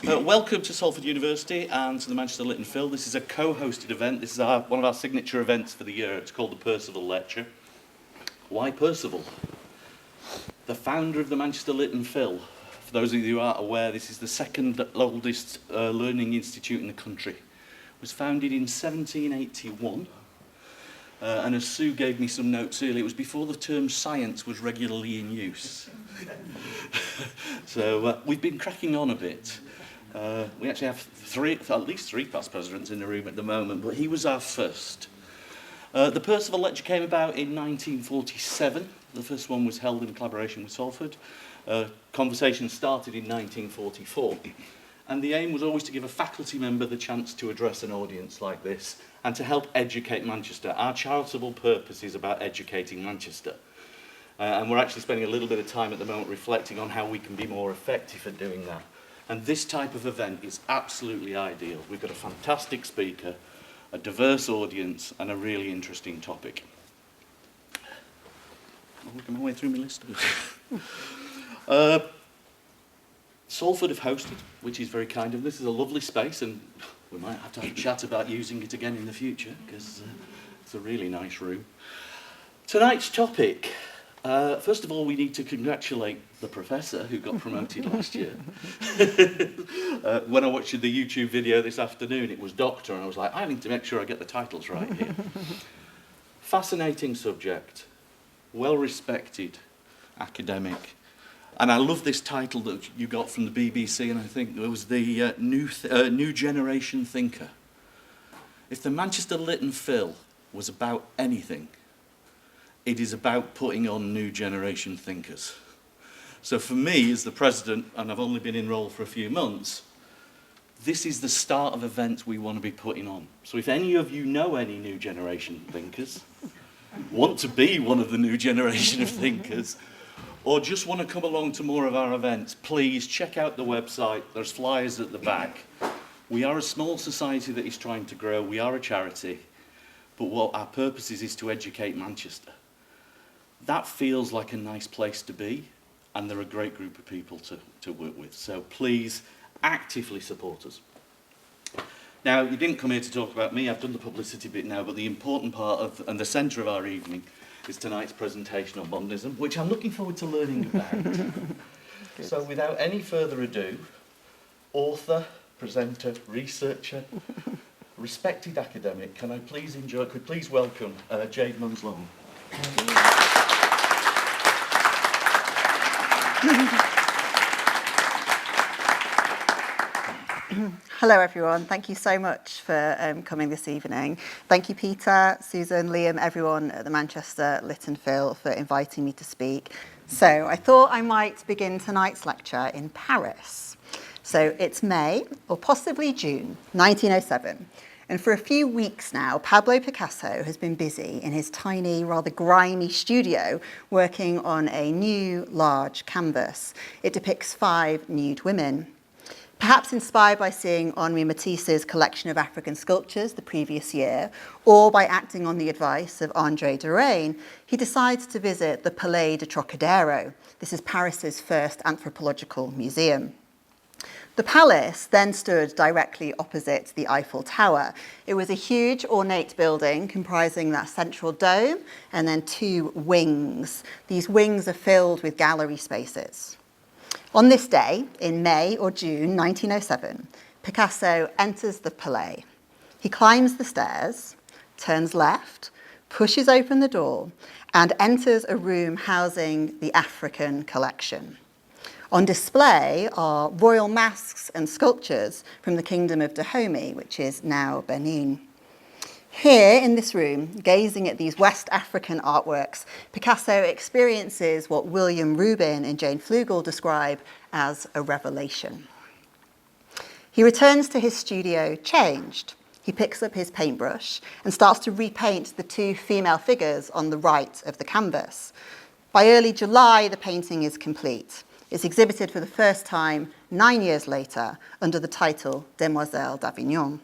Welcome to Salford University and to the Manchester Lit and Phil. This is a co-hosted event. This is one of our signature events for the year. It's called the Percival Lecture. Why Percival? The founder of the Manchester Lit and Phil. For those of you who aren't aware, this is the second oldest learning institute in the country. It was founded in 1781. And as Sue gave me some notes earlier, it was before the term science was regularly in use. So we've been cracking on a bit. We actually have at least three past presidents in the room at the moment, but he was our first. The Percival Lecture came about in 1947. The first one was held in collaboration with Salford. Conversation started in 1944. And the aim was always to give a faculty member the chance to address an audience like this and to help educate Manchester. Our charitable purpose is about educating Manchester. And we're actually spending a little bit of time at the moment reflecting on how we can be more effective at doing that. And this type of event is absolutely ideal. We've got a fantastic speaker, a diverse audience, and a really interesting topic. I'm working my way through my list. Salford have hosted, which is very kind of them. This is a lovely space, and we might have to have a chat about using it again in the future, because it's a really nice room. Tonight's topic, first of all, we need to congratulate the professor who got promoted last year. When I watched the YouTube video this afternoon, it was doctor, and I was like, I need to make sure I get the titles right here. Fascinating subject, well-respected academic. And I love this title that you got from the BBC, and I think it was the New Generation Thinker. If the Manchester Lit and Phil was about anything, it is about putting on new generation thinkers. So for me, as the president, and I've only been enrolled for a few months, this is the start of events we want to be putting on. So if any of you know any new generation thinkers, want to be one of the new generation of thinkers, or just want to come along to more of our events, please check out the website. There's flyers at the back. We are a small society that is trying to grow. We are a charity. But what our purpose is to educate Manchester. That feels like a nice place to be, and they're a great group of people to work with. So please actively support us. Now, you didn't come here to talk about me. I've done the publicity bit now, but the important part of, and the centre of our evening, is tonight's presentation on Modernism, which I'm looking forward to learning about. So without any further ado, author, presenter, researcher, respected academic, could please welcome Jade Munslong. Hello everyone, thank you so much for coming this evening. Thank you Peter, Susan, Liam, everyone at the Manchester Lit and Phil for inviting me to speak. So I thought I might begin tonight's lecture in Paris. So it's May, or possibly June, 1907. And for a few weeks now, Pablo Picasso has been busy in his tiny, rather grimy studio working on a new, large canvas. It depicts 5 nude women. Perhaps inspired by seeing Henri Matisse's collection of African sculptures the previous year, or by acting on the advice of André Derain, he decides to visit the Palais de Trocadero. This is Paris's first anthropological museum. The palace then stood directly opposite the Eiffel Tower. It was a huge, ornate building comprising that central dome and then 2 wings. These wings are filled with gallery spaces. On this day, in May or June 1907, Picasso enters the Palais. He climbs the stairs, turns left, pushes open the door, and enters a room housing the African collection. On display are royal masks and sculptures from the Kingdom of Dahomey, which is now Benin. Here in this room, gazing at these West African artworks, Picasso experiences what William Rubin and Jane Flugel describe as a revelation. He returns to his studio changed. He picks up his paintbrush and starts to repaint the 2 female figures on the right of the canvas. By early July, the painting is complete. It's exhibited for the first time 9 years later under the title Demoiselles d'Avignon.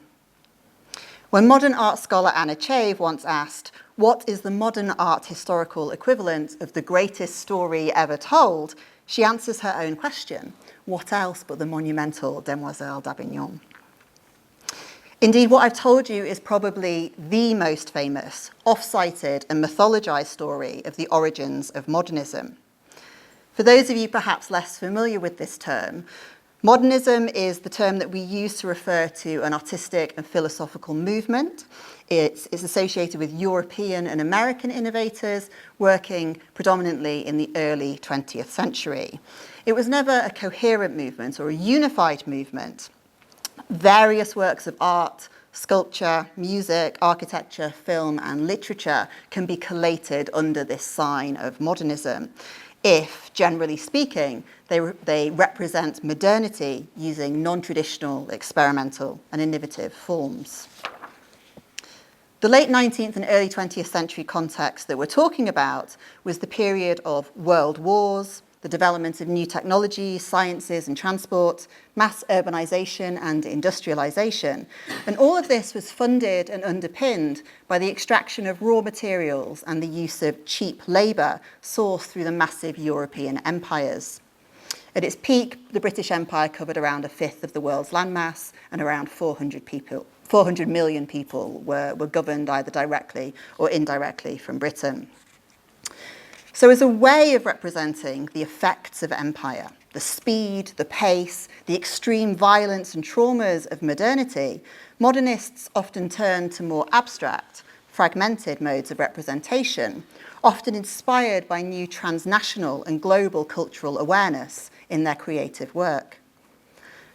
When modern art scholar Anna Chave once asked, what is the modern art historical equivalent of the greatest story ever told, she answers her own question. What else but the monumental Demoiselle d'Avignon? Indeed, what I've told you is probably the most famous, oft-cited and mythologized story of the origins of modernism. For those of you perhaps less familiar with this term, modernism is the term that we use to refer to an artistic and philosophical movement. It's associated with European and American innovators working predominantly in the early 20th century. It was never a coherent movement or a unified movement. Various works of art, sculpture, music, architecture, film, and literature can be collated under this sign of modernism, if, generally speaking, they represent modernity using non-traditional, experimental, and innovative forms. The late 19th and early 20th century context that we're talking about was the period of world wars, the development of new technologies, sciences and transport, mass urbanization and industrialization. And all of this was funded and underpinned by the extraction of raw materials and the use of cheap labor sourced through the massive European empires. At its peak, the British Empire covered around a fifth of the world's landmass, and around 400 million people were governed either directly or indirectly from Britain. So as a way of representing the effects of empire, the speed, the pace, the extreme violence and traumas of modernity, modernists often turn to more abstract, fragmented modes of representation, often inspired by new transnational and global cultural awareness in their creative work.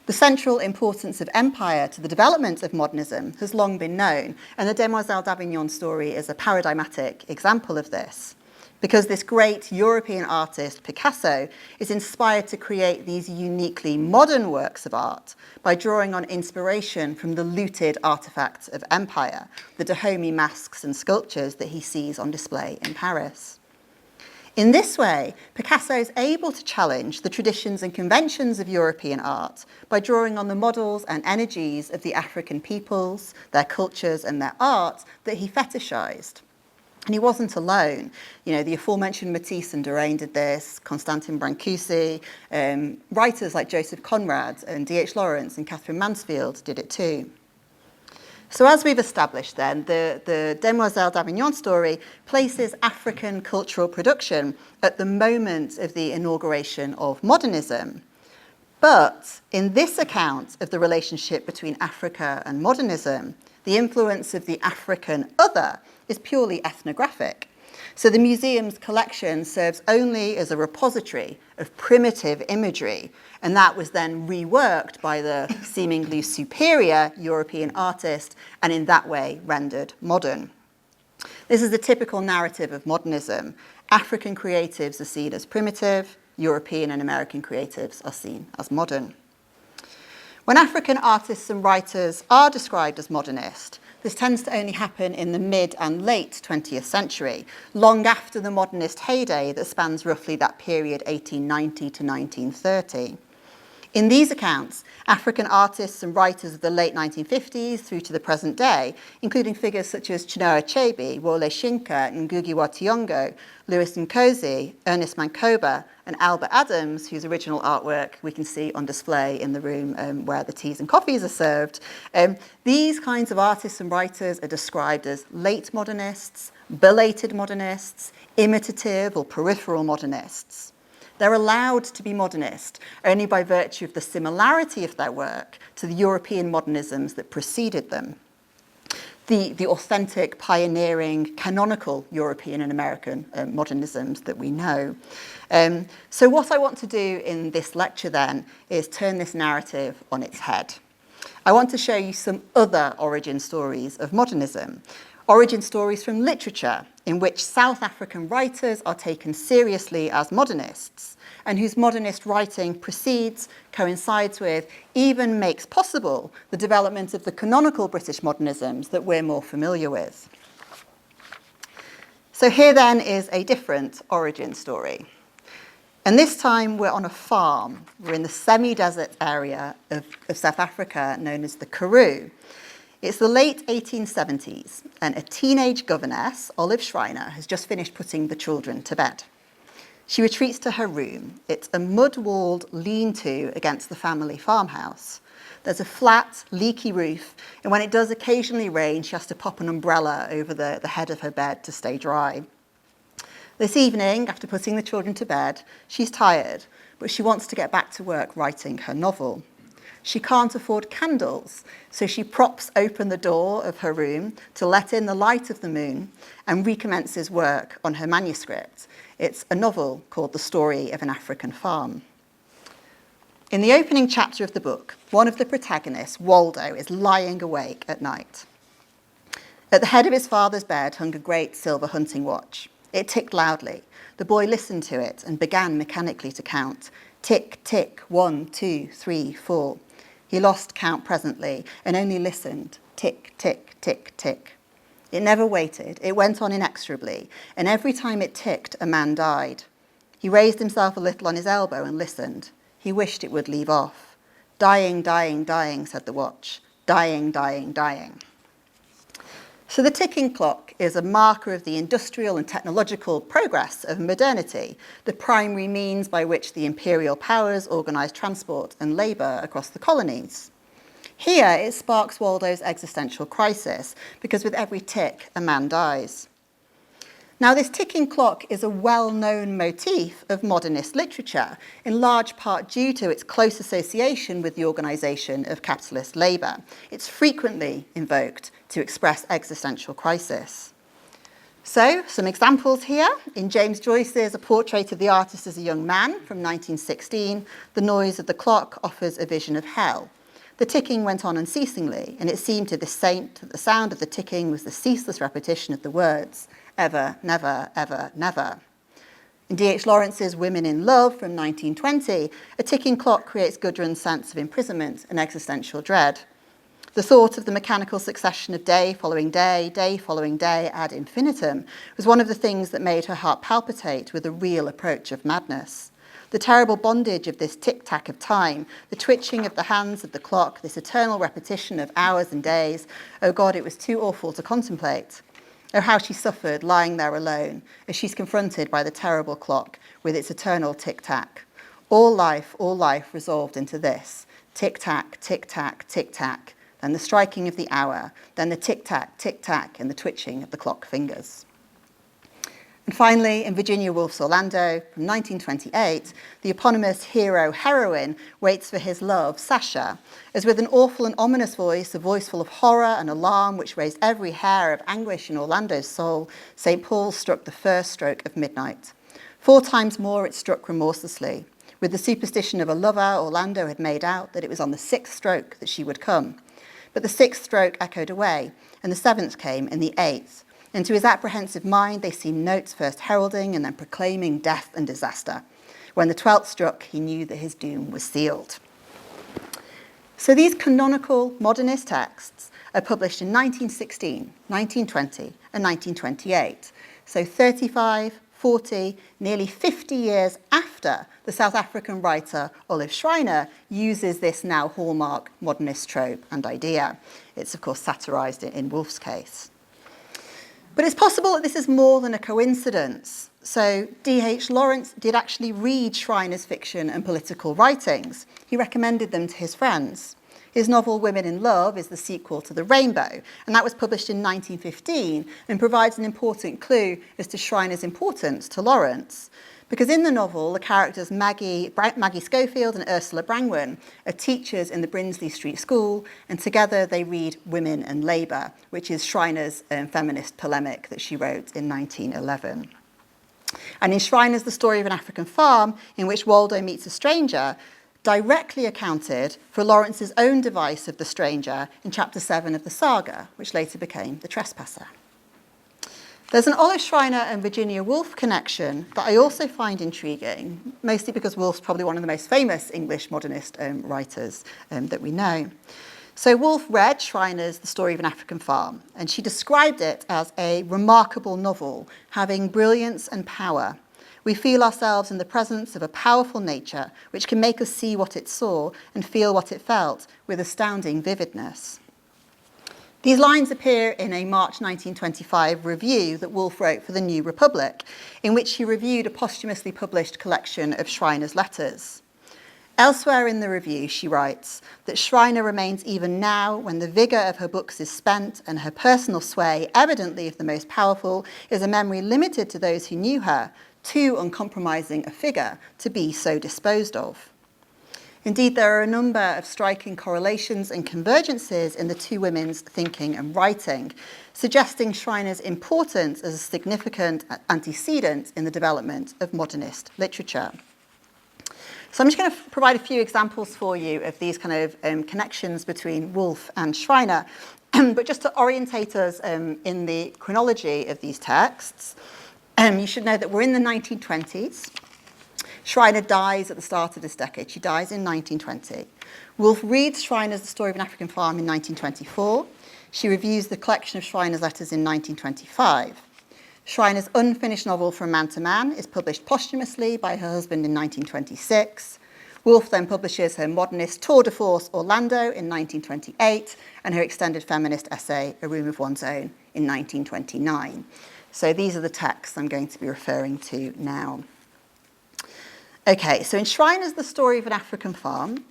The central importance of empire to the development of modernism has long been known, and the Demoiselle d'Avignon story is a paradigmatic example of this. Because this great European artist, Picasso, is inspired to create these uniquely modern works of art by drawing on inspiration from the looted artifacts of empire, the Dahomey masks and sculptures that he sees on display in Paris. In this way, Picasso is able to challenge the traditions and conventions of European art by drawing on the models and energies of the African peoples, their cultures and their art that he fetishized. And he wasn't alone. You know, the aforementioned Matisse and Derain did this, Constantin Brancusi, writers like Joseph Conrad and D.H. Lawrence and Catherine Mansfield did it too. So as we've established then, the Demoiselle d'Avignon story places African cultural production at the moment of the inauguration of modernism. But in this account of the relationship between Africa and modernism, the influence of the African other is purely ethnographic. So the museum's collection serves only as a repository of primitive imagery, and that was then reworked by the seemingly superior European artist, and in that way rendered modern. This is the typical narrative of modernism. African creatives are seen as primitive, European and American creatives are seen as modern. When African artists and writers are described as modernist, this tends to only happen in the mid and late 20th century, long after the modernist heyday that spans roughly that period 1890 to 1930. In these accounts, African artists and writers of the late 1950s through to the present day, including figures such as Chinua Achebe, Wole Soyinka, Ngugi wa Thiong'o, Louis Nkosi, Ernest Mancoba, and Albert Adams, whose original artwork we can see on display in the room where the teas and coffees are served. These kinds of artists and writers are described as late modernists, belated modernists, imitative or peripheral modernists. They're allowed to be modernist only by virtue of the similarity of their work to the European modernisms that preceded them. The authentic, pioneering, canonical European and American modernisms that we know. So what I want to do in this lecture then is turn this narrative on its head. I want to show you some other origin stories of modernism, origin stories from literature in which South African writers are taken seriously as modernists and whose modernist writing precedes, coincides with, even makes possible the development of the canonical British modernisms that we're more familiar with. So here then is a different origin story. And this time we're on a farm. We're in the semi-desert area of South Africa known as the Karoo. It's the late 1870s, and a teenage governess, Olive Schreiner, has just finished putting the children to bed. She retreats to her room. It's a mud-walled lean-to against the family farmhouse. There's a flat, leaky roof, and when it does occasionally rain, she has to pop an umbrella over the head of her bed to stay dry. This evening, after putting the children to bed, she's tired, but she wants to get back to work writing her novel. She can't afford candles, so she props open the door of her room to let in the light of the moon and recommences work on her manuscript. It's a novel called The Story of an African Farm. In the opening chapter of the book, one of the protagonists, Waldo, is lying awake at night. At the head of his father's bed hung a great silver hunting watch. It ticked loudly. The boy listened to it and began mechanically to count. Tick, tick, 1, 2, 3, 4. He lost count presently and only listened. Tick, tick, tick, tick. It never waited. It went on inexorably, and every time it ticked, a man died. He raised himself a little on his elbow and listened. He wished it would leave off. Dying, dying, dying, said the watch. Dying, dying, dying. So the ticking clock is a marker of the industrial and technological progress of modernity, the primary means by which the imperial powers organised transport and labour across the colonies. Here it sparks Waldo's existential crisis, because with every tick, a man dies. Now, this ticking clock is a well-known motif of modernist literature, in large part due to its close association with the organisation of capitalist labour. It's frequently invoked to express existential crisis. So, some examples here. In James Joyce's A Portrait of the Artist as a Young Man from 1916, the noise of the clock offers a vision of hell. The ticking went on unceasingly, and it seemed to the saint that the sound of the ticking was the ceaseless repetition of the words, ever, never, ever, never. In D.H. Lawrence's Women in Love from 1920, a ticking clock creates Gudrun's sense of imprisonment and existential dread. The thought of the mechanical succession of day following day ad infinitum was one of the things that made her heart palpitate with a real approach of madness. The terrible bondage of this tic-tac of time, the twitching of the hands of the clock, this eternal repetition of hours and days, oh God, it was too awful to contemplate. Oh, how she suffered lying there alone as she's confronted by the terrible clock with its eternal tic-tac. All life resolved into this. Tic-tac, tic-tac, tic-tac. Then the striking of the hour. Then the tic-tac, tic-tac, and the twitching of the clock fingers. And finally, in Virginia Woolf's Orlando from 1928, the eponymous hero-heroine waits for his love, Sasha, as with an awful and ominous voice, a voice full of horror and alarm which raised every hair of anguish in Orlando's soul, St. Paul struck the first stroke of midnight. 4 times more it struck remorselessly. With the superstition of a lover, Orlando had made out that it was on the 6th stroke that she would come. But the 6th stroke echoed away, and the 7th came, and the 8th. And to his apprehensive mind, they seemed notes first heralding and then proclaiming death and disaster. When the 12th struck, he knew that his doom was sealed. So these canonical modernist texts are published in 1916, 1920, and 1928. So 35, 40, nearly 50 years after the South African writer Olive Schreiner uses this now hallmark modernist trope and idea. It's, of course, satirised in Woolf's case. But it's possible that this is more than a coincidence. So D.H. Lawrence did actually read Schreiner's fiction and political writings. He recommended them to his friends. His novel Women in Love is the sequel to The Rainbow, and that was published in 1915 and provides an important clue as to Schreiner's importance to Lawrence. Because in the novel, the characters Maggie Schofield and Ursula Brangwen are teachers in the Brinsley Street School, and together they read Women and Labour, which is Schreiner's feminist polemic that she wrote in 1911. And in Schreiner's The Story of an African Farm, in which Waldo meets a stranger, directly accounted for Lawrence's own device of the stranger in chapter 7 of the saga, which later became The Trespasser. There's an Olive Schreiner and Virginia Woolf connection that I also find intriguing, mostly because Woolf's probably one of the most famous English modernist writers that we know. So Woolf read Schreiner's The Story of an African Farm, and she described it as a remarkable novel, having brilliance and power. We feel ourselves in the presence of a powerful nature which can make us see what it saw and feel what it felt with astounding vividness. These lines appear in a March 1925 review that Woolf wrote for the New Republic, in which he reviewed a posthumously published collection of Schreiner's letters. Elsewhere in the review, she writes that Schreiner remains even now, when the vigour of her books is spent and her personal sway, evidently of the most powerful, is a memory limited to those who knew her, too uncompromising a figure to be so disposed of. Indeed, there are a number of striking correlations and convergences in the two women's thinking and writing, suggesting Schreiner's importance as a significant antecedent in the development of modernist literature. So I'm just going to provide a few examples for you of these kind of connections between Woolf and Schreiner, but just to orientate us in the chronology of these texts, you should know that we're in the 1920s. Schreiner dies at the start of this decade. She dies in 1920. Woolf reads Schreiner's The Story of an African Farm in 1924. She reviews the collection of Schreiner's letters in 1925. Schreiner's unfinished novel From Man to Man is published posthumously by her husband in 1926. Woolf then publishes her modernist tour de force Orlando in 1928 and her extended feminist essay A Room of One's Own in 1929. So these are the texts I'm going to be referring to now. Okay, so in Schreiner's The Story of an African Farm,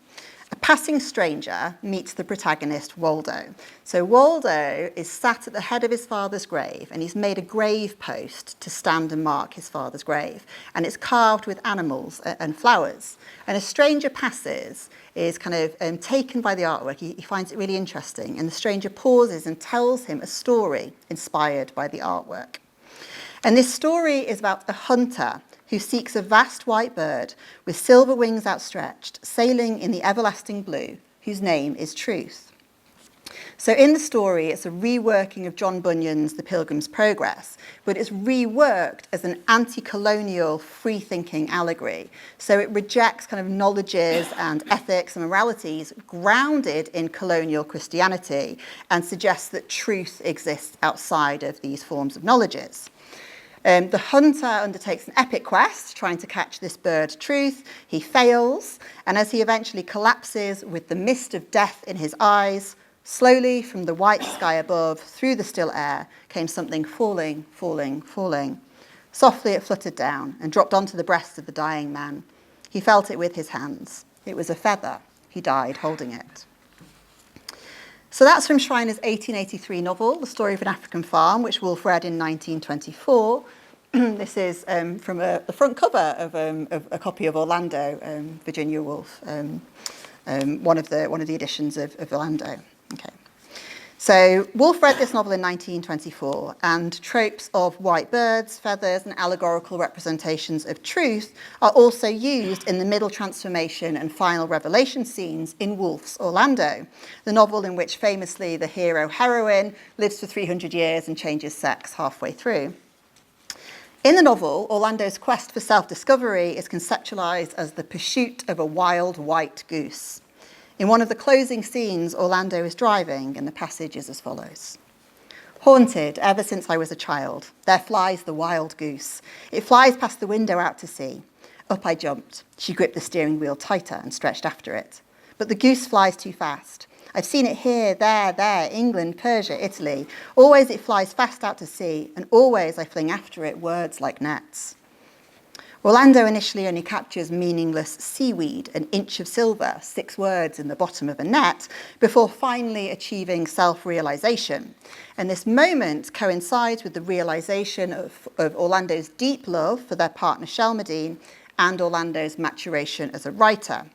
a passing stranger meets the protagonist, Waldo. So Waldo is sat at the head of his father's grave, and he's made a grave post to stand and mark his father's grave. And it's carved with animals and flowers. And a stranger passes, is kind of taken by the artwork. He finds it really interesting. And the stranger pauses and tells him a story inspired by the artwork. And this story is about a hunter who seeks a vast white bird with silver wings outstretched, sailing in the everlasting blue, whose name is Truth. So in the story, it's a reworking of John Bunyan's The Pilgrim's Progress, but it's reworked as an anti-colonial, free-thinking allegory. So it rejects kind of knowledges and ethics and moralities grounded in colonial Christianity and suggests that truth exists outside of these forms of knowledges. The hunter undertakes an epic quest trying to catch this bird Truth. He fails, and as he eventually collapses with the mist of death in his eyes, slowly from the white sky above, through the still air, came something falling, falling, falling. Softly it fluttered down and dropped onto the breast of the dying man. He felt it with his hands. It was a feather. He died holding it. So that's from Schreiner's 1883 novel, The Story of an African Farm, which Woolf read in 1924. This is from the front cover of a copy of Orlando, Virginia Woolf, one of the editions of Orlando. Okay. So Woolf read this novel in 1924, and tropes of white birds, feathers, and allegorical representations of truth are also used in the middle transformation and final revelation scenes in Woolf's Orlando, the novel in which famously the hero-heroine lives for 300 years and changes sex halfway through. In the novel, Orlando's quest for self-discovery is conceptualized as the pursuit of a wild white goose. In one of the closing scenes, Orlando is driving, and the passage is as follows. Haunted ever since I was a child, there flies the wild goose. It flies past the window out to sea. Up I jumped. She gripped the steering wheel tighter and stretched after it. But the goose flies too fast. I've seen it here, there, England, Persia, Italy. Always it flies fast out to sea, and always I fling after it words like nets. Orlando initially only captures meaningless seaweed, an inch of silver, 6 words in the bottom of a net, before finally achieving self-realization. And this moment coincides with the realization of Orlando's deep love for their partner Shelmardine and Orlando's maturation as a writer.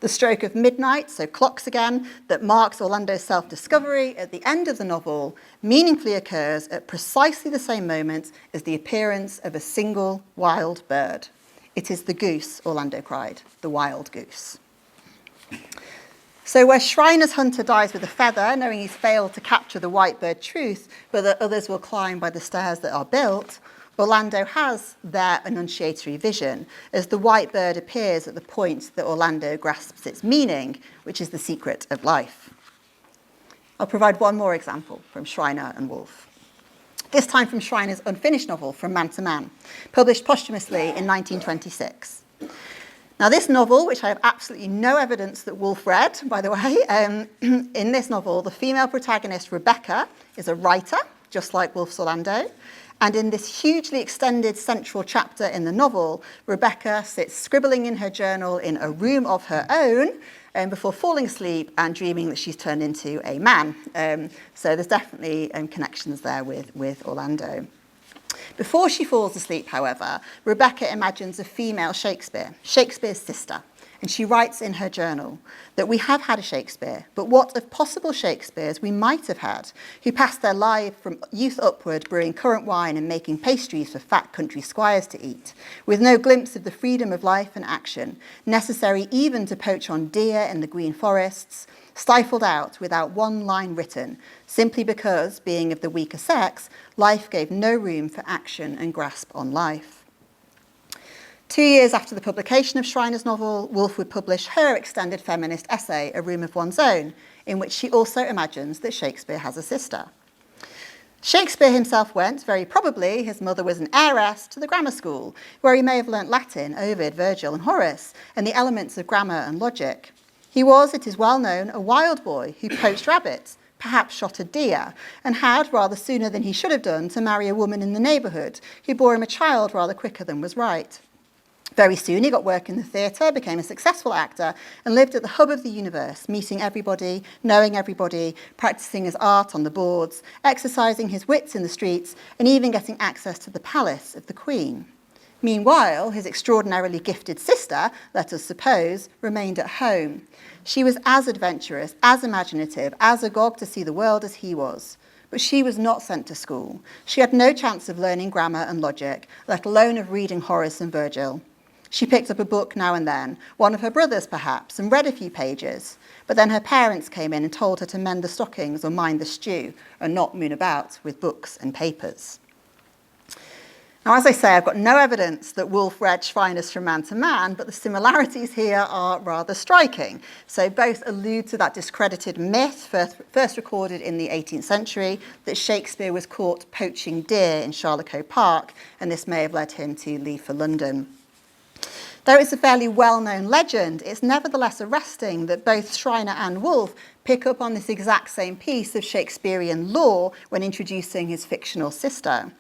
The stroke of midnight, so clocks again, that marks Orlando's self-discovery at the end of the novel meaningfully occurs at precisely the same moment as the appearance of a single wild bird. It is the goose, Orlando cried, the wild goose. So where Schreiner's hunter dies with a feather, knowing he's failed to capture the white bird Truth, but that others will climb by the stairs that are built, Orlando has their enunciatory vision as the white bird appears at the point that Orlando grasps its meaning, which is the secret of life. I'll provide one more example from Schreiner and Woolf. This time from Schreiner's unfinished novel, From Man to Man, published posthumously in 1926. Now, this novel, which I have absolutely no evidence that Woolf read, by the way, in this novel, the female protagonist, Rebecca, is a writer, just like Woolf's Orlando. And in this hugely extended central chapter in the novel, Rebecca sits scribbling in her journal in a room of her own before falling asleep and dreaming that she's turned into a man. So there's definitely connections there with Orlando. Before she falls asleep, however, Rebecca imagines a female Shakespeare, Shakespeare's sister, and she writes in her journal that we have had a Shakespeare, but what of possible Shakespeares we might have had, who passed their life from youth upward brewing currant wine and making pastries for fat country squires to eat, with no glimpse of the freedom of life and action, necessary even to poach on deer in the green forests, stifled out without one line written, simply because, being of the weaker sex, life gave no room for action and grasp on life. 2 years after the publication of Schreiner's novel, Woolf would publish her extended feminist essay, A Room of One's Own, in which she also imagines that Shakespeare has a sister. Shakespeare himself went, very probably, his mother was an heiress, to the grammar school, where he may have learnt Latin, Ovid, Virgil and Horace, and the elements of grammar and logic. He was, it is well known, a wild boy who poached rabbits, perhaps shot a deer, and had, rather sooner than he should have done, to marry a woman in the neighbourhood who bore him a child rather quicker than was right. Very soon he got work in the theatre, became a successful actor, and lived at the hub of the universe, meeting everybody, knowing everybody, practising his art on the boards, exercising his wits in the streets, and even getting access to the palace of the Queen. Meanwhile, his extraordinarily gifted sister, let us suppose, remained at home. She was as adventurous, as imaginative, as agog to see the world as he was. But she was not sent to school. She had no chance of learning grammar and logic, let alone of reading Horace and Virgil. She picked up a book now and then, one of her brothers perhaps, and read a few pages. But then her parents came in and told her to mend the stockings or mind the stew, and not moon about with books and papers. Now, as I say, I've got no evidence that Woolf read Schreiner's From Man to Man, but the similarities here are rather striking. So both allude to that discredited myth, first recorded in the 18th century, that Shakespeare was caught poaching deer in Charlocote Park, and this may have led him to leave for London. Though it's a fairly well-known legend, it's nevertheless arresting that both Schreiner and Woolf pick up on this exact same piece of Shakespearean lore when introducing his fictional sister.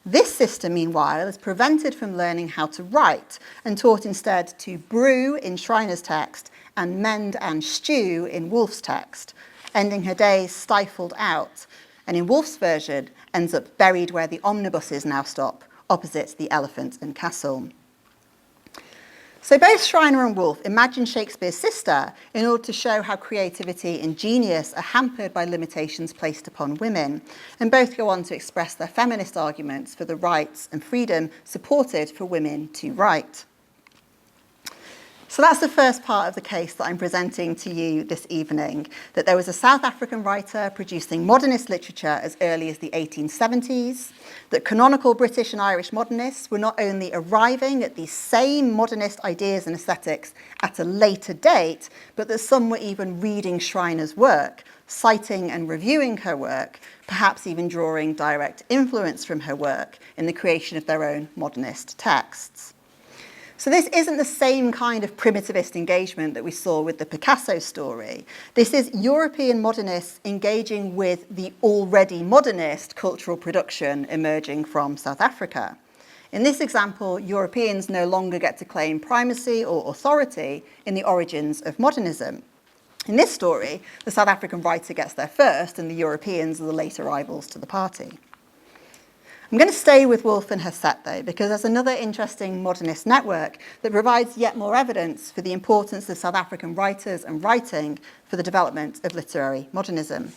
This sister, meanwhile, is prevented from learning how to write and taught instead to brew in Schreiner's text and mend and stew in Woolf's text, ending her days stifled out, and in Woolf's version ends up buried where the omnibuses now stop, opposite the Elephant and Castle. So both Schreiner and Woolf imagine Shakespeare's sister in order to show how creativity and genius are hampered by limitations placed upon women, and both go on to express their feminist arguments for the rights and freedom supported for women to write. So that's the first part of the case that I'm presenting to you this evening, that there was a South African writer producing modernist literature as early as the 1870s, that canonical British and Irish modernists were not only arriving at these same modernist ideas and aesthetics at a later date, but that some were even reading Schreiner's work, citing and reviewing her work, perhaps even drawing direct influence from her work in the creation of their own modernist texts. So this isn't the same kind of primitivist engagement that we saw with the Picasso story. This is European modernists engaging with the already modernist cultural production emerging from South Africa. In this example, Europeans no longer get to claim primacy or authority in the origins of modernism. In this story, the South African writer gets there first, and the Europeans are the late arrivals to the party. I'm going to stay with Woolf and her set, though, because there's another interesting modernist network that provides yet more evidence for the importance of South African writers and writing for the development of literary modernism.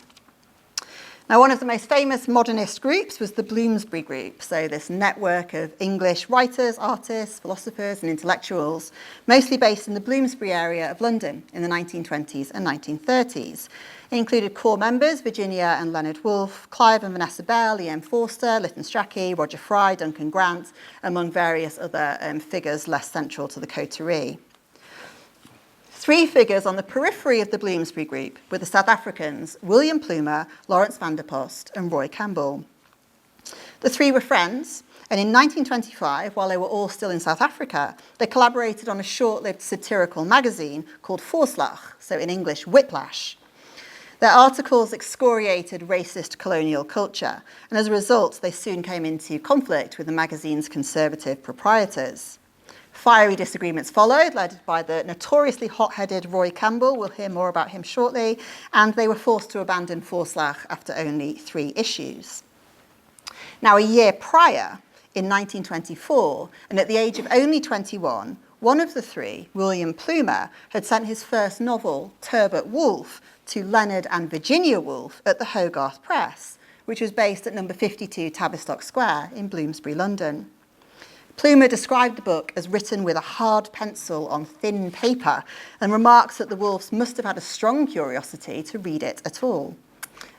Now, one of the most famous modernist groups was the Bloomsbury Group, so this network of English writers, artists, philosophers and intellectuals, mostly based in the Bloomsbury area of London in the 1920s and 1930s. It included core members Virginia and Leonard Woolf, Clive and Vanessa Bell, E.M. Forster, Lytton Strachey, Roger Fry, Duncan Grant, among various other figures less central to the coterie. Three figures on the periphery of the Bloomsbury Group were the South Africans William Plumer, Lawrence van der Post, and Roy Campbell. The three were friends, And in 1925, while they were all still in South Africa, they collaborated on a short-lived satirical magazine called Voorslag, so in English, Whiplash. Their articles excoriated racist colonial culture, and as a result, they soon came into conflict with the magazine's conservative proprietors. Fiery disagreements followed, led by the notoriously hot-headed Roy Campbell. We'll hear more about him shortly, and they were forced to abandon Voorslag after only 3 issues. Now, a year prior, in 1924, and at the age of only 21, one of the 3, William Plumer, had sent his first novel, Turbot Wolfe, to Leonard and Virginia Woolf at the Hogarth Press, which was based at number 52 Tavistock Square in Bloomsbury, London. Plumer described the book as written with a hard pencil on thin paper and remarks that the Woolfs must have had a strong curiosity to read it at all.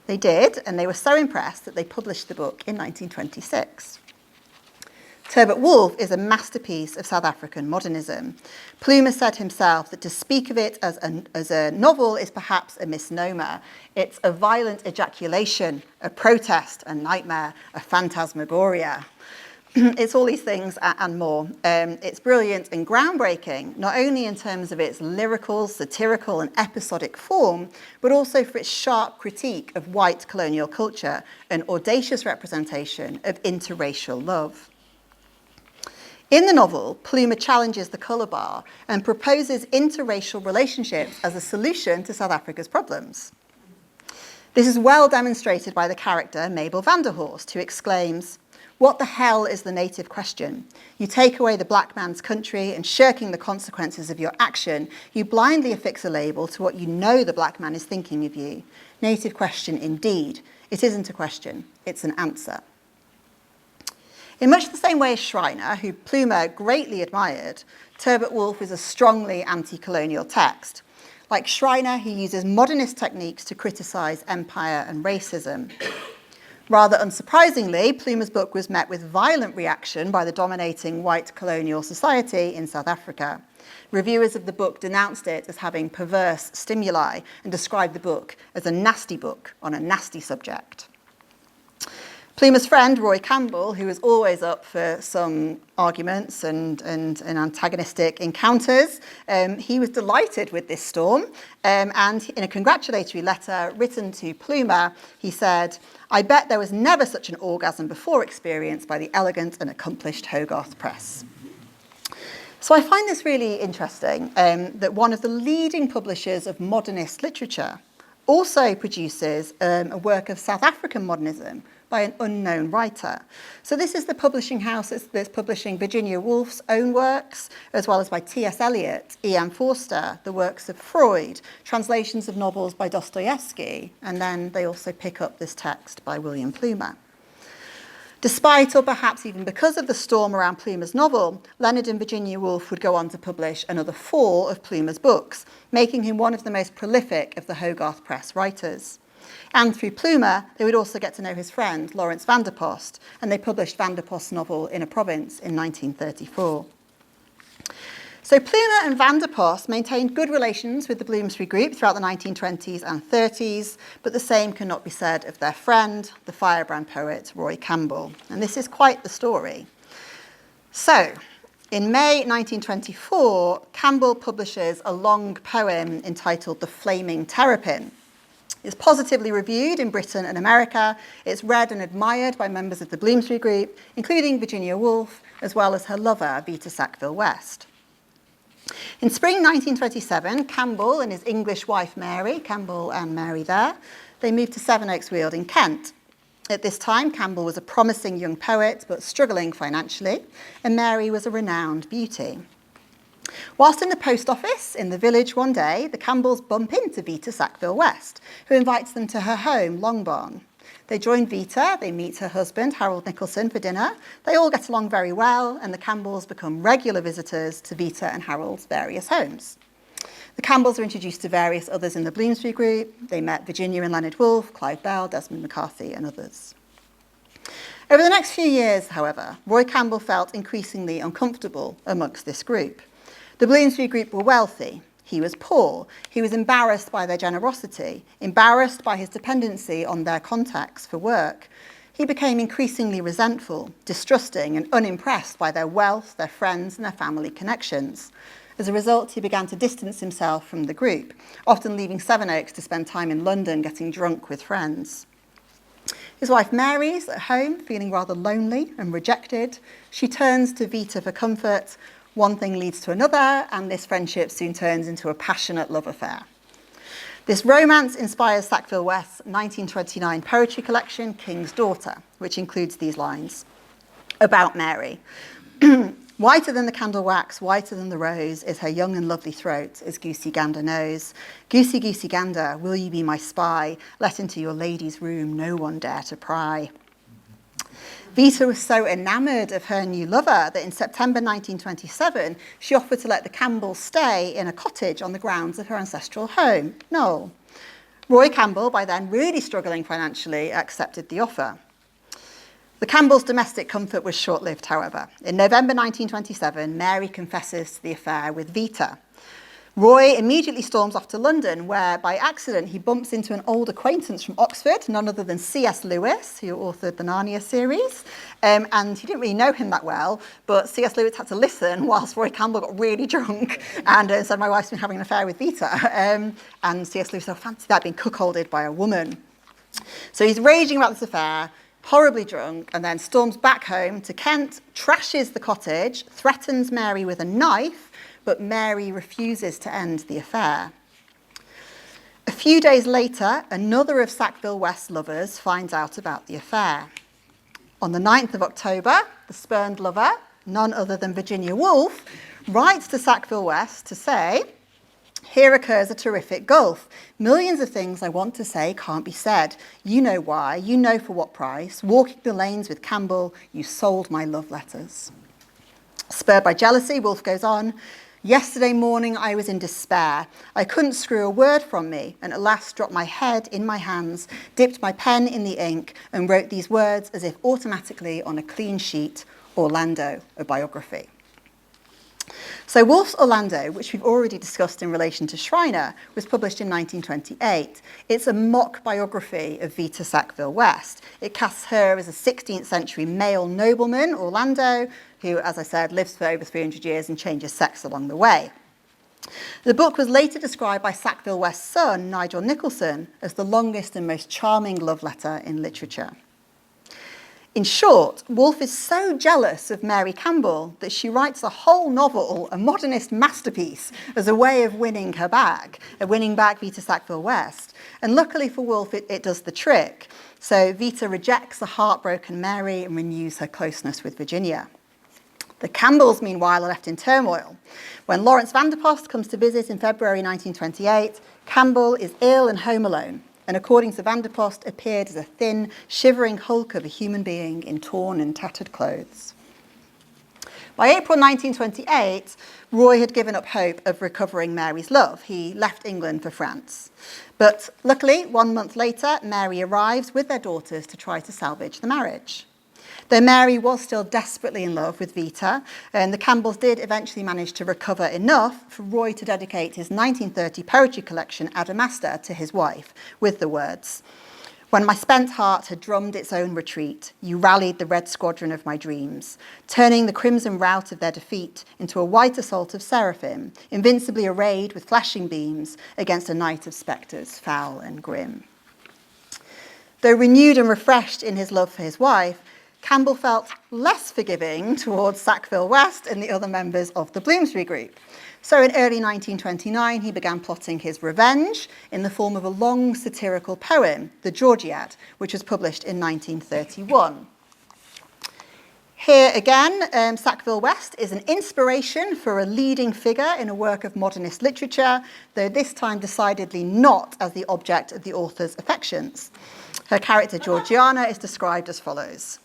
They did, and they were so impressed that they published the book in 1926. Turbot Wolfe is a masterpiece of South African modernism. Plumer said himself that to speak of it as a novel is perhaps a misnomer. It's a violent ejaculation, a protest, a nightmare, a phantasmagoria. It's all these things and more. It's brilliant and groundbreaking, not only in terms of its lyrical, satirical, and episodic form, but also for its sharp critique of white colonial culture and audacious representation of interracial love. In the novel, Plumer challenges the colour bar and proposes interracial relationships as a solution to South Africa's problems. This is well demonstrated by the character Mabel Vanderhorst, who exclaims, "What the hell is the native question? You take away the black man's country and shirking the consequences of your action, you blindly affix a label to what you know the black man is thinking of you. Native question indeed. It isn't a question, it's an answer." In much the same way as Schreiner, who Plumer greatly admired, Turbot Wolfe is a strongly anti-colonial text. Like Schreiner, he uses modernist techniques to criticise empire and racism. Rather unsurprisingly, Plumer's book was met with violent reaction by the dominating white colonial society in South Africa. Reviewers of the book denounced it as having perverse stimuli and described the book as a nasty book on a nasty subject. Plumer's friend, Roy Campbell, who was always up for some arguments and antagonistic encounters, he was delighted with this storm. And in a congratulatory letter written to Plumer, he said, "I bet there was never such an orgasm before experienced by the elegant and accomplished Hogarth Press." So I find this really interesting, that one of the leading publishers of modernist literature also produces a work of South African modernism by an unknown writer. So this is the publishing house that's publishing Virginia Woolf's own works, as well as by T.S. Eliot, E.M. Forster, the works of Freud, translations of novels by Dostoevsky, and then they also pick up this text by William Plumer. Despite, or perhaps even because of the storm around Plumer's novel, Leonard and Virginia Woolf would go on to publish another 4 of Plumer's books, making him one of the most prolific of the Hogarth Press writers. And through Plumer, they would also get to know his friend, Lawrence Vanderpost, and they published Vanderpost's novel In a Province in 1934. So Plumer and Vanderpost maintained good relations with the Bloomsbury Group throughout the 1920s and 30s, but the same cannot be said of their friend, the firebrand poet Roy Campbell. And this is quite the story. So, in May 1924, Campbell publishes a long poem entitled The Flaming Terrapin. It's positively reviewed in Britain and America. It's read and admired by members of the Bloomsbury Group, including Virginia Woolf, as well as her lover, Vita Sackville-West. In spring 1927, Campbell and his English wife Mary, Campbell and Mary there, they moved to Sevenoaks in Kent. At this time, Campbell was a promising young poet, but struggling financially, and Mary was a renowned beauty. Whilst in the post office in the village one day, the Campbells bump into Vita Sackville-West, who invites them to her home, Longbarn. They join Vita, they meet her husband, Harold Nicholson, for dinner. They all get along very well, and the Campbells become regular visitors to Vita and Harold's various homes. The Campbells are introduced to various others in the Bloomsbury Group. They met Virginia and Leonard Woolf, Clive Bell, Desmond McCarthy, and others. Over the next few years, however, Roy Campbell felt increasingly uncomfortable amongst this group. The Bloomsbury Group were wealthy. He was poor. He was embarrassed by their generosity, embarrassed by his dependency on their contacts for work. he became increasingly resentful, distrusting and unimpressed by their wealth, their friends and their family connections. As a result, he began to distance himself from the group, often leaving Sevenoaks to spend time in London getting drunk with friends. His wife Mary's at home, feeling rather lonely and rejected. She turns to Vita for comfort. One thing leads to another, and this friendship soon turns into a passionate love affair. This romance inspires Sackville West's 1929 poetry collection, King's Daughter, which includes these lines about Mary. Whiter than the candle wax, whiter than the rose, is her young and lovely throat, as goosey gander knows. Goosey, goosey gander, will you be my spy? Let into your lady's room no one dare to pry. Vita was so enamoured of her new lover that in September 1927, she offered to let the Campbells stay in a cottage on the grounds of her ancestral home, Knowle. Roy Campbell, by then really struggling financially, accepted the offer. The Campbells' domestic comfort was short-lived, however. In November 1927, Mary confesses to the affair with Vita. Roy immediately storms off to London, where by accident he bumps into an old acquaintance from Oxford, none other than C.S. Lewis, who authored the Narnia series. And he didn't really know him that well, but C.S. Lewis had to listen whilst Roy Campbell got really drunk and said, my wife's been having an affair with Vita. And C.S. Lewis said, fancy that being cuckolded by a woman. So he's raging about this affair, horribly drunk, and then storms back home to Kent, trashes the cottage, threatens Mary with a knife, but Mary refuses to end the affair. A few days later, another of Sackville West's lovers finds out about the affair. On the 9th of October, the spurned lover, none other than Virginia Woolf, writes to Sackville West to say, here occurs a terrific gulf. Millions of things I want to say can't be said. You know why, you know for what price. Walking the lanes with Campbell, you sold my love letters. Spurred by jealousy, Woolf goes on, yesterday morning I was in despair. I couldn't screw a word from me, and at last dropped my head in my hands, dipped my pen in the ink, and wrote these words as if automatically on a clean sheet, Orlando, a biography. So Woolf's Orlando, which we've already discussed in relation to Shriner, was published in 1928. It's a mock biography of Vita Sackville West. It casts her as a 16th century male nobleman, Orlando, who, as I said, lives for over 300 years and changes sex along the way. The book was later described by Sackville West's son, Nigel Nicholson, as the longest and most charming love letter in literature. In short, Woolf is so jealous of Mary Campbell that she writes a whole novel, a modernist masterpiece, as a way of winning her back, winning back Vita Sackville West. And luckily for Woolf, it does the trick. So Vita rejects a heartbroken Mary and renews her closeness with Virginia. The Campbells, meanwhile, are left in turmoil. When Lawrence Vanderpost comes to visit in February 1928, Campbell is ill and home alone, and according to Vanderpost, appeared as a thin, shivering hulk of a human being in torn and tattered clothes. By April 1928, Roy had given up hope of recovering Mary's love. He left England for France. But luckily, 1 month later, Mary arrives with their daughters to try to salvage the marriage. Though Mary was still desperately in love with Vita, and the Campbells did eventually manage to recover enough for Roy to dedicate his 1930 poetry collection, Adamastor, to his wife, with the words, when my spent heart had drummed its own retreat, you rallied the red squadron of my dreams, turning the crimson rout of their defeat into a white assault of seraphim, invincibly arrayed with flashing beams against a night of spectres, foul and grim. Though renewed and refreshed in his love for his wife, Campbell felt less forgiving towards Sackville West and the other members of the Bloomsbury Group. So in early 1929, he began plotting his revenge in the form of a long satirical poem, the Georgiad, which was published in 1931. Here again, Sackville West is an inspiration for a leading figure in a work of modernist literature, though this time decidedly not as the object of the author's affections. Her character Georgiana is described as follows.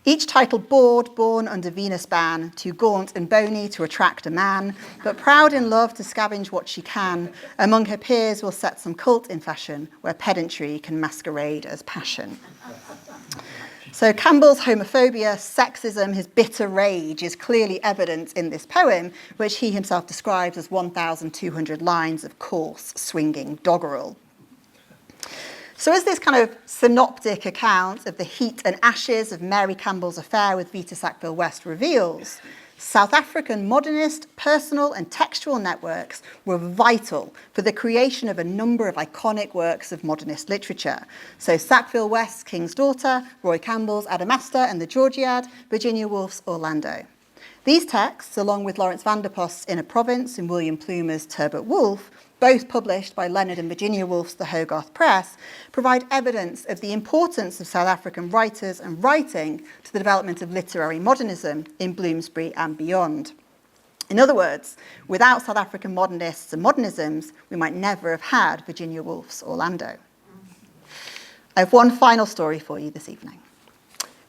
Each title bored, born under Venus' ban, too gaunt and bony to attract a man, but proud in love to scavenge what she can, among her peers will set some cult in fashion, where pedantry can masquerade as passion. So Campbell's homophobia, sexism, his bitter rage is clearly evident in this poem, which he himself describes as 1,200 lines of coarse, swinging doggerel. So as this kind of synoptic account of the heat and ashes of Mary Campbell's affair with Vita Sackville-West reveals, South African modernist, personal and textual networks were vital for the creation of a number of iconic works of modernist literature. So Sackville-West's King's Daughter, Roy Campbell's Adamastor and the Georgiad, Virginia Woolf's Orlando. These texts, along with Lawrence van der Post's Inner Province and William Plumer's Turbot Wolfe, both published by Leonard and Virginia Woolf's The Hogarth Press, provide evidence of the importance of South African writers and writing to the development of literary modernism in Bloomsbury and beyond. In other words, without South African modernists and modernisms, we might never have had Virginia Woolf's Orlando. I have one final story for you this evening.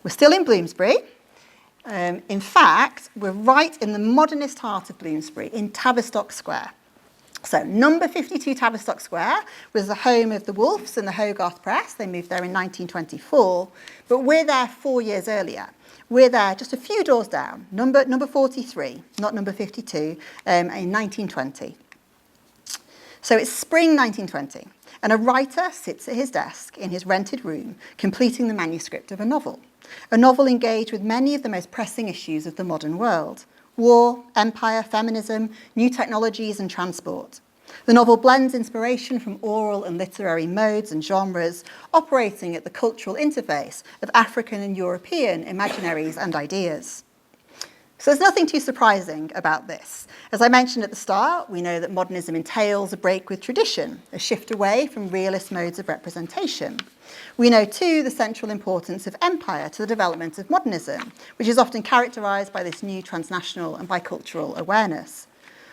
We're still in Bloomsbury. In fact, we're right in the modernist heart of Bloomsbury, in Tavistock Square. So number 52 Tavistock Square was the home of the Woolfs and the Hogarth Press. They moved there in 1924, but we're there 4 years earlier. We're there just a few doors down, number 43, not number 52, in 1920. So it's spring 1920, and a writer sits at his desk in his rented room, completing the manuscript of a novel engaged with many of the most pressing issues of the modern world: war, empire, feminism, new technologies and transport. The novel blends inspiration from oral and literary modes and genres, operating at the cultural interface of African and European imaginaries and ideas. So there's nothing too surprising about this. As I mentioned at the start, we know that modernism entails a break with tradition, a shift away from realist modes of representation. We know too the central importance of empire to the development of modernism, which is often characterised by this new transnational and bicultural awareness.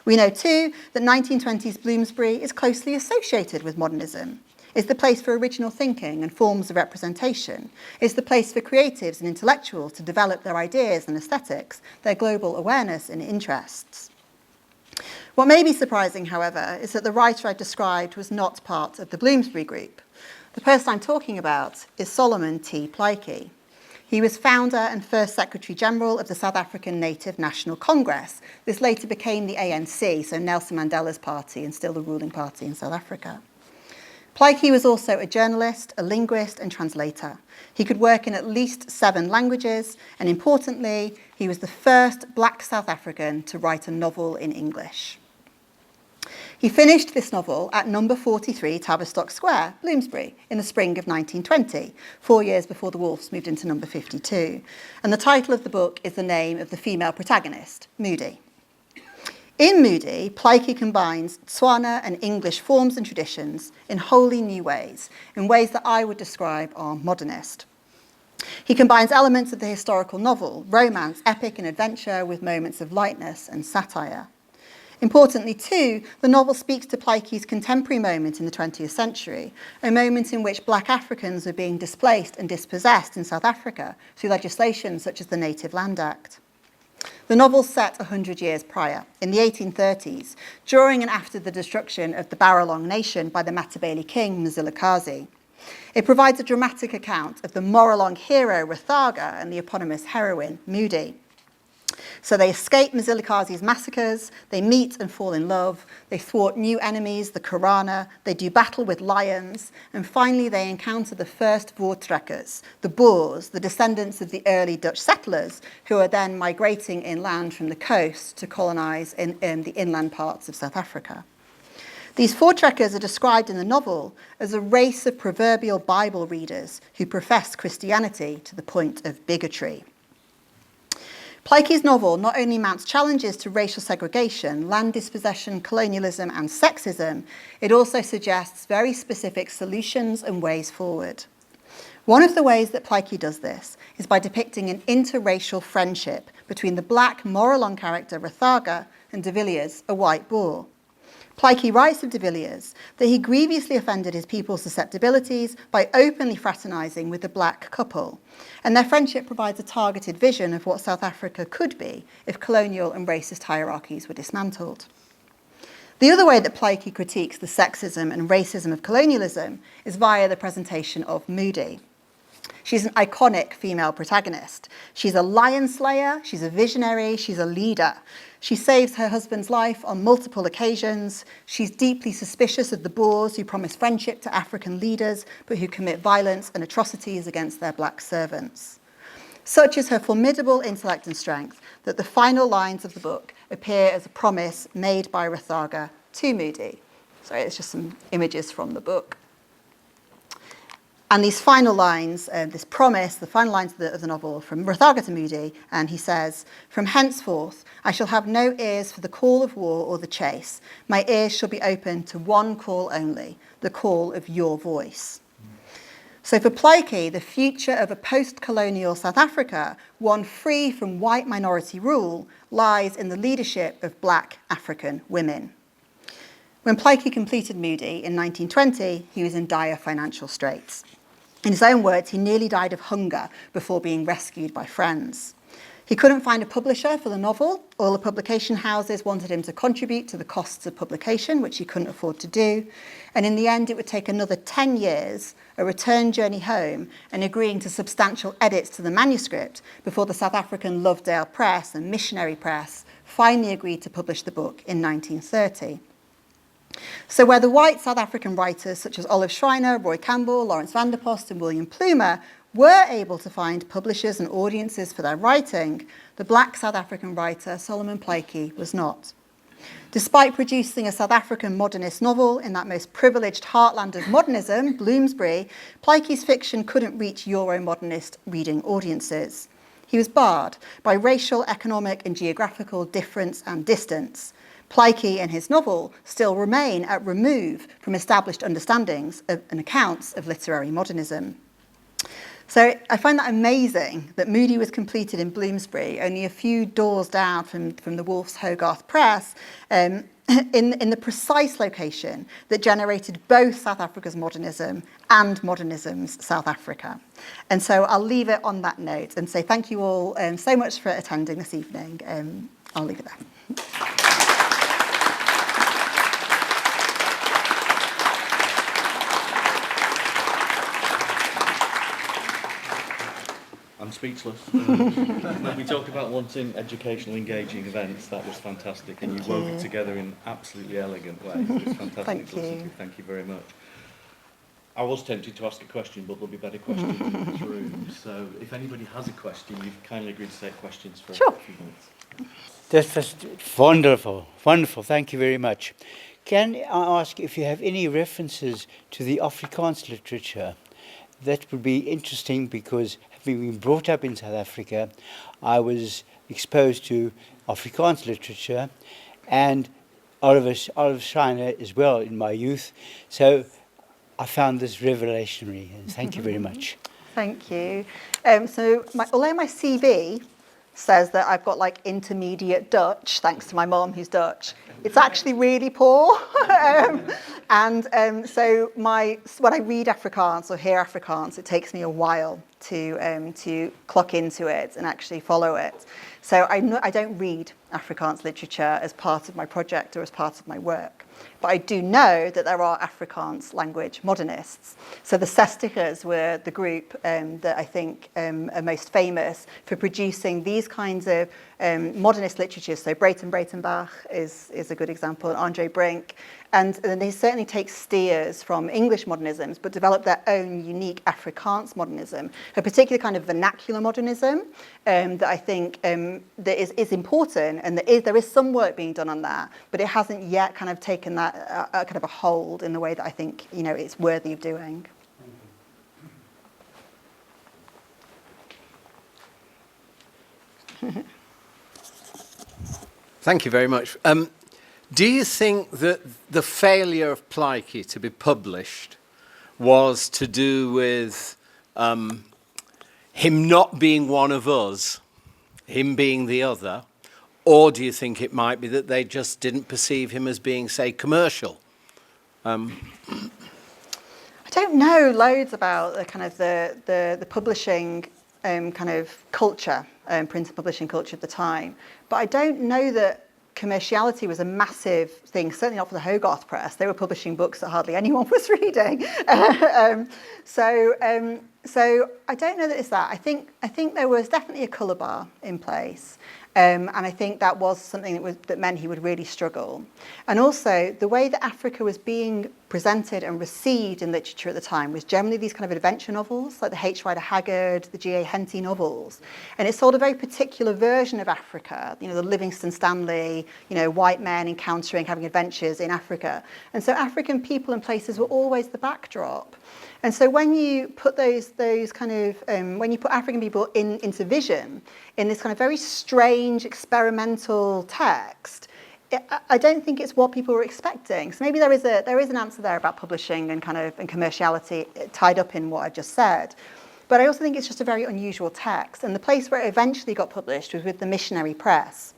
We know too that 1920s Bloomsbury is closely associated with modernism. It's the place for original thinking and forms of representation. It's the place for creatives and intellectuals to develop their ideas and aesthetics, their global awareness and interests. What may be surprising, however, is that the writer I've described was not part of the Bloomsbury group. The person I'm talking about is Solomon T. Plaatje. He was founder and first Secretary General of the South African Native National Congress. This later became the ANC, so Nelson Mandela's party and still the ruling party in South Africa. Plaatje was also a journalist, a linguist and translator. He could work in at least 7 languages, and importantly, he was the first black South African to write a novel in English. He finished this novel at number 43 Tavistock Square, Bloomsbury, in the spring of 1920, 4 years before the Woolfs moved into number 52. And the title of the book is the name of the female protagonist, Moody. In Moody, Plaatje combines Tswana and English forms and traditions in wholly new ways, in ways that I would describe are modernist. He combines elements of the historical novel, romance, epic and adventure, with moments of lightness and satire. Importantly, too, the novel speaks to Plaatje's contemporary moment in the 20th century, a moment in which black Africans were being displaced and dispossessed in South Africa through legislation such as the Native Land Act. The novel's set 100 years prior, in the 1830s, during and after the destruction of the Baralong nation by the Matabele king, Mzilikazi. It provides a dramatic account of the Moralong hero, Rathaga, and the eponymous heroine, Moody. So they escape Mzilikazi's massacres, they meet and fall in love, they thwart new enemies, the Korana, they do battle with lions, and finally they encounter the first Voortrekkers, the Boers, the descendants of the early Dutch settlers, who are then migrating inland from the coast to colonise in the inland parts of South Africa. These Voortrekkers are described in the novel as a race of proverbial Bible readers who profess Christianity to the point of bigotry. Plaatje's novel not only mounts challenges to racial segregation, land dispossession, colonialism and sexism, it also suggests very specific solutions and ways forward. One of the ways that Plaatje does this is by depicting an interracial friendship between the black Moralong character Rathaga and de Villiers, a white Boer. Plaatje writes of de Villiers that he grievously offended his people's susceptibilities by openly fraternising with the black couple, and their friendship provides a targeted vision of what South Africa could be if colonial and racist hierarchies were dismantled. The other way that Plaatje critiques the sexism and racism of colonialism is via the presentation of Moody. She's an iconic female protagonist. She's a lion slayer, she's a visionary, she's a leader. She saves her husband's life on multiple occasions. She's deeply suspicious of the Boers who promise friendship to African leaders, but who commit violence and atrocities against their black servants. Such is her formidable intellect and strength that the final lines of the book appear as a promise made by Rathaga to Moody. Sorry, it's just some images from the book. And these final lines, this promise, the final lines of the novel from Rathaga to Moody, and he says, "From henceforth, I shall have no ears for the call of war or the chase. My ears shall be open to one call only, the call of your voice." So for Plaiki, the future of a post-colonial South Africa, one free from white minority rule, lies in the leadership of black African women. When Plaiki completed Moody in 1920, he was in dire financial straits. In his own words, he nearly died of hunger before being rescued by friends. He couldn't find a publisher for the novel. All the publication houses wanted him to contribute to the costs of publication, which he couldn't afford to do. And in the end, it would take another 10 years, a return journey home, and agreeing to substantial edits to the manuscript before the South African Lovedale Press and Missionary Press finally agreed to publish the book in 1930. So where the white South African writers such as Olive Schreiner, Roy Campbell, Lawrence van der Post and William Plumer were able to find publishers and audiences for their writing, the black South African writer Solomon Plaiki was not. Despite producing a South African modernist novel in that most privileged heartland of modernism, Bloomsbury, Plaiki's fiction couldn't reach Euro-modernist reading audiences. He was barred by racial, economic and geographical difference and distance. Plaiki and his novel still remain at remove from established understandings and accounts of literary modernism. So I find that amazing that Moody was completed in Bloomsbury, only a few doors down from the Wolf's Hogarth Press, in the precise location that generated both South Africa's modernism and modernism's South Africa. And so I'll leave it on that note and say thank you all so much for attending this evening. I'll leave it there. I'm speechless. When we talked about wanting educational, engaging events, that was fantastic, and you wove it together in absolutely elegant ways. It was fantastic. Thank you. Thank you very much. I was tempted to ask a question, but there'll be better questions in this room. So if anybody has a question, you've kindly agreed to take questions for a few minutes. That was wonderful, wonderful. Thank you very much. Can I ask if you have any references to the Afrikaans literature? That would be interesting because having been brought up in South Africa, I was exposed to Afrikaans literature and Olive Schreiner as well in my youth. So I found this revelationary, and thank you very much. Thank you. So although my CV says that I've got like intermediate Dutch, thanks to my mom who's Dutch, it's actually really poor. So when I read Afrikaans or hear Afrikaans, it takes me a while to clock into it and actually follow it. So I don't read Afrikaans literature as part of my project or as part of my work. But I do know that there are Afrikaans language modernists. So the Sestigers were the group that I think are most famous for producing these kinds of modernist literatures. So Breitenbach is a good example, and Andre Brink. And they certainly take steers from English modernisms, but develop their own unique Afrikaans modernism, a particular kind of vernacular modernism that I think that is important, and there is some work being done on that, but it hasn't yet kind of taken that kind of a hold in the way that I think it's worthy of doing. Thank you very much. Do you think that the failure of Plaiki to be published was to do with him not being one of us, him being the other, or do you think it might be that they just didn't perceive him as being, say, commercial? I don't know loads about the kind of the publishing kind of culture, print and publishing culture of the time, but I don't know that commerciality was a massive thing, certainly not for the Hogarth Press. They were publishing books that hardly anyone was reading. So I don't know that it's that. I think there was definitely a colour bar in place. And I think that was something that meant he would really struggle. And also, the way that Africa was being presented and received in literature at the time was generally these kind of adventure novels, like the H. Rider Haggard, the G.A. Henty novels. And it sold a very particular version of Africa, the Livingston Stanley, white men encountering, having adventures in Africa. And so African people and places were always the backdrop. And so when you put those kind of, when you put African people into vision in this kind of very strange experimental text, I don't think it's what people were expecting. So maybe there is an answer there about publishing and commerciality tied up in what I've just said. But I also think it's just a very unusual text. And the place where it eventually got published was with the Missionary Press.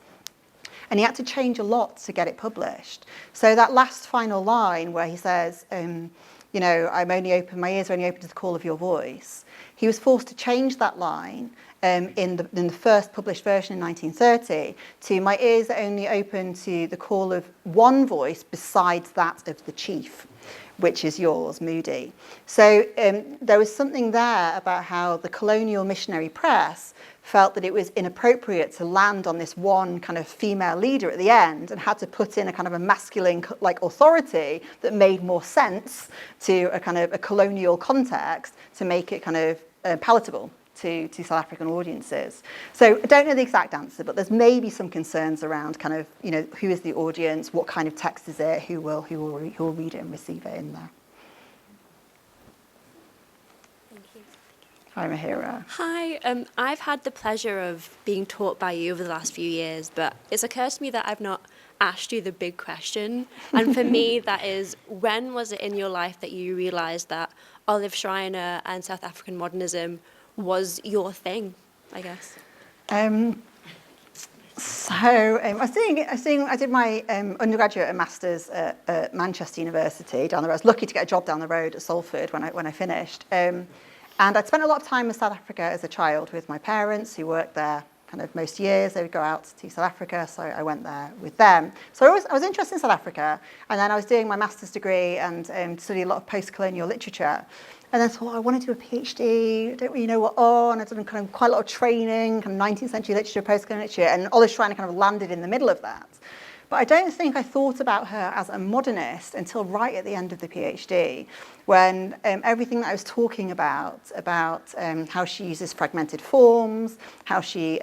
And he had to change a lot to get it published. So that last final line where he says, my ears are only open to the call of your voice. He was forced to change that line in the first published version in 1930 to my ears are only open to the call of one voice besides that of the chief, which is yours, Moody. So there was something there about how the colonial missionary press felt that it was inappropriate to land on this one kind of female leader at the end and had to put in a kind of a masculine authority that made more sense to a kind of a colonial context to make it kind of palatable to South African audiences. So I don't know the exact answer, but there's maybe some concerns around kind of, who is the audience, what kind of text is it, who will read it and receive it in there. Hi, Mahira. Hi, I've had the pleasure of being taught by you over the last few years, but it's occurred to me that I've not asked you the big question. And for me, that is, when was it in your life that you realised that Olive Schreiner and South African modernism was your thing, I guess? I did my undergraduate and master's at Manchester University down the road. I was lucky to get a job down the road at Salford when I finished. And I'd spent a lot of time in South Africa as a child with my parents who worked there kind of most years. They would go out to South Africa, so I went there with them. So I was interested in South Africa, and then I was doing my master's degree and studied a lot of post-colonial literature. And then thought, I want to do a PhD, I don't really know what on. I'd done kind of quite a lot of training, kind of 19th century literature, post-colonial literature, and Olive Schreiner kind of landed in the middle of that. But I don't think I thought about her as a modernist until right at the end of the PhD, when everything that I was talking about how she uses fragmented forms, how she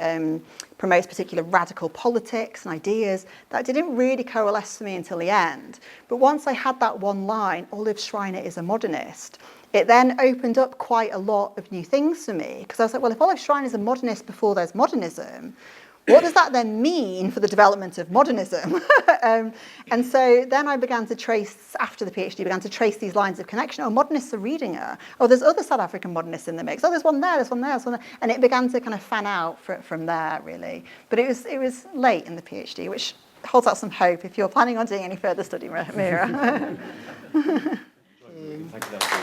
promotes particular radical politics and ideas, that didn't really coalesce for me until the end. But once I had that one line, Olive Schreiner is a modernist, it then opened up quite a lot of new things for me. Because I was like, well, if Olive Schreiner is a modernist before there's modernism, what does that then mean for the development of modernism? And so then I began to trace, after the PhD, began to trace these lines of connection. Oh, modernists are reading her. Oh, there's other South African modernists in the mix. Oh, there's one there, there's one there, there's one there. And it began to kind of fan out from there, really. But it was late in the PhD, which holds out some hope if you're planning on doing any further study, Mira. Thank you.